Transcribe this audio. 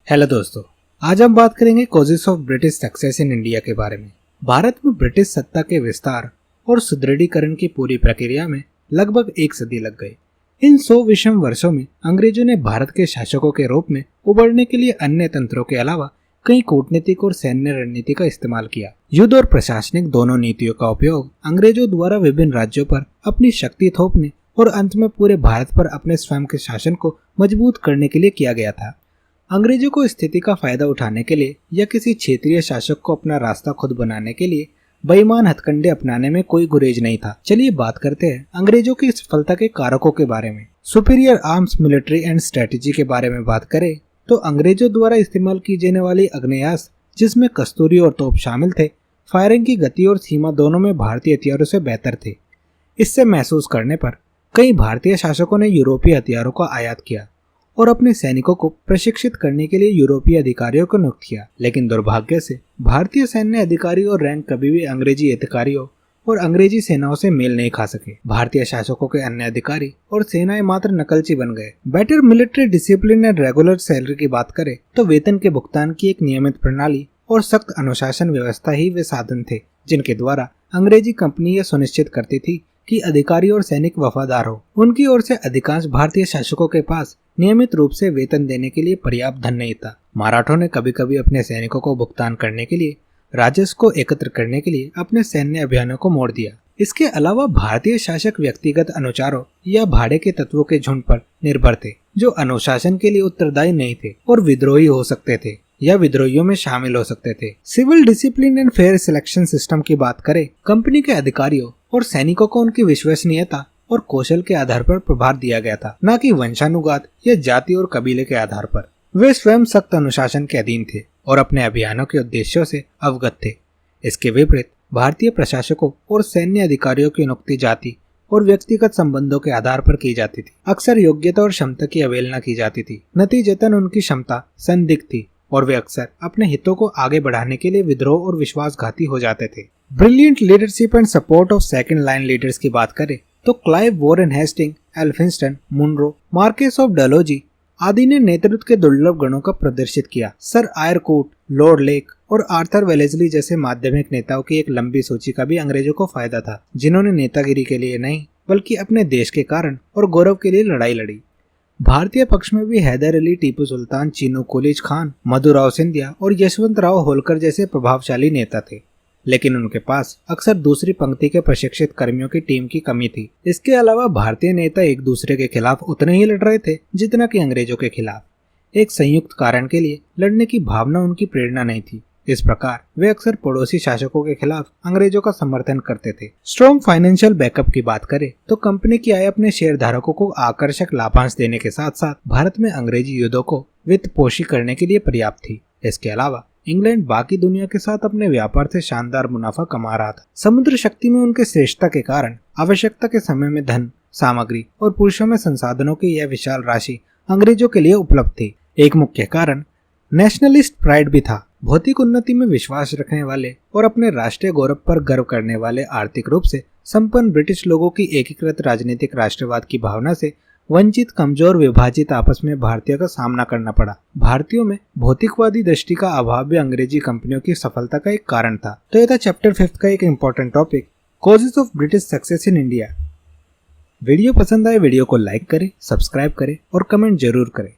Hello दोस्तों, आज हम बात करेंगे causes of British success in India के बारे में। भारत में ब्रिटिश सत्ता के विस्तार और सुदृढ़ीकरण की पूरी प्रक्रिया में लगभग एक सदी लग गई। इन 100 विषम वर्षों में अंग्रेजों ने भारत के शासकों के रूप में उभरने के लिए अन्य तंत्रों के अलावा कई कूटनीतिक और सैन्य रणनीति का इस्तेमाल किया। युद्ध और प्रशासनिक दोनों नीतियों का उपयोग अंग्रेजों द्वारा विभिन्न राज्यों पर अपनी शक्ति थोपने और अंत में पूरे भारत पर अपने स्वयं के शासन को मजबूत करने के लिए किया गया था। अंग्रेजों को स्थिति का फायदा उठाने के लिए या किसी क्षेत्रीय शासक को अपना रास्ता खुद बनाने के लिए बेईमान हथकंडे अपनाने में कोई गुरेज नहीं था। चलिए बात करते हैं अंग्रेजों की सफलता के कारकों के बारे में। Superior arms, military and strategy के बारे में बात करें तो अंग्रेजों द्वारा इस्तेमाल की जाने वाली आग्नेयास्त्र, जिसमें कस्तूरी और तोप शामिल थे, फायरिंग की गति और सीमा दोनों में भारतीय हथियारों से बेहतर थे। इससे महसूस करने पर कई भारतीय शासकों ने यूरोपीय हथियारों का आयात किया और अपने सैनिकों को प्रशिक्षित करने के लिए यूरोपीय अधिकारियों को नियुक्त किया। लेकिन दुर्भाग्य से भारतीय सैन्य अधिकारी और रैंक कभी भी अंग्रेजी अधिकारियों और अंग्रेजी सेनाओं से मेल नहीं खा सके। भारतीय शासकों के अन्य अधिकारी और सेनाएं मात्र नकलची बन गए। Better military discipline and regular salary की बात करें तो वेतन के भुगतान की एक नियमित प्रणाली और सख्त अनुशासन व्यवस्था ही वे साधन थे जिनके द्वारा अंग्रेजी कंपनी यह सुनिश्चित करती थी कि अधिकारी और सैनिक वफादार हो। उनकी ओर से अधिकांश भारतीय शासकों के पास नियमित रूप से वेतन देने के लिए पर्याप्त धन नहीं था। मराठों ने कभी कभी अपने सैनिकों को भुगतान करने के लिए राजस्व को एकत्र करने के लिए अपने सैन्य अभियानों को मोड़ दिया। इसके अलावा भारतीय शासक व्यक्तिगत अनुचारों या भाड़े के तत्वों के झुंड पर निर्भर थे, जो अनुशासन के लिए उत्तरदायी नहीं थे और विद्रोही हो सकते थे या विद्रोहियों में शामिल हो सकते थे। Civil discipline and fair selection system की बात करें, कंपनी के अधिकारियों और सैनिकों को उनकी विश्वसनीयता और कौशल के आधार पर प्रभार दिया गया था, न कि वंशानुगत या जाति और कबीले के आधार पर। वे स्वयं सख्त अनुशासन के अधीन थे और अपने अभियानों के उद्देश्यों से अवगत थे। इसके विपरीत भारतीय प्रशासकों और सैन्य अधिकारियों की नियुक्ति जाति और व्यक्तिगत संबंधों के आधार पर की जाती थी। अक्सर योग्यता और क्षमता की अवहेलना की जाती थी। नतीजतन उनकी क्षमता संदिग्ध थी और वे अक्सर अपने हितों को आगे बढ़ाने के लिए विद्रोह और विश्वासघाती हो जाते थे। Brilliant leadership and support of second line leaders की बात करें तो Clive, Warren Hasting, Elphinstone, Munro, Marquess of Dalhousie आदि ने नेतृत्व के दुर्लभ गुणों का प्रदर्शित किया। सर आयरकूट, लॉर्ड लेक और आर्थर वेलेस्ली जैसे माध्यमिक नेताओं की एक लंबी सूची का भी अंग्रेजों को फायदा था, जिन्होंने नेतागिरी के लिए नहीं बल्कि अपने देश के कारण और गौरव के लिए लड़ाई लड़ी। भारतीय पक्ष में भी हैदर अली, टीपू सुल्तान, चीनू कोलिज खान, मधुराव सिंधिया और यशवंतराव होलकर जैसे प्रभावशाली नेता थे, लेकिन उनके पास अक्सर दूसरी पंक्ति के प्रशिक्षित कर्मियों की टीम की कमी थी। इसके अलावा भारतीय नेता एक दूसरे के खिलाफ उतने ही लड़ रहे थे जितना कि अंग्रेजों के खिलाफ। एक संयुक्त कारण के लिए लड़ने की भावना उनकी प्रेरणा नहीं थी। इस प्रकार वे अक्सर पड़ोसी शासकों के खिलाफ अंग्रेजों का समर्थन करते थे। स्ट्रॉन्ग फाइनेंशियल बैकअप की बात करें तो कंपनी की आय अपने शेयरधारकों को आकर्षक लाभांश देने के साथ साथ भारत में अंग्रेजी युद्धों को वित्त पोषी करने के लिए पर्याप्त थी। इसके अलावा इंग्लैंड बाकी दुनिया के साथ अपने व्यापार से शानदार मुनाफा कमा रहा था। समुद्र शक्ति में उनके श्रेष्ठता के कारण आवश्यकता के समय में धन, सामग्री और पुरुषों में संसाधनों की यह विशाल राशि अंग्रेजों के लिए उपलब्ध थी। एक मुख्य कारण नेशनलिस्ट प्राइड भी था। भौतिक उन्नति में विश्वास रखने वाले और अपने राष्ट्रीय गौरव पर गर्व करने वाले आर्थिक रूप से संपन्न ब्रिटिश लोगों की एकीकृत राजनीतिक राष्ट्रवाद की भावना से वंचित, कमजोर, विभाजित आपस में भारतीयों का सामना करना पड़ा। भारतीयों में भौतिकवादी दृष्टि का अभाव भी अंग्रेजी कंपनियों की सफलता का एक कारण था। तो यह था चैप्टर 5 का एक important topic, causes of British success in India. Video पसंद आए वीडियो को लाइक करें, सब्सक्राइब करें और कमेंट जरूर करें।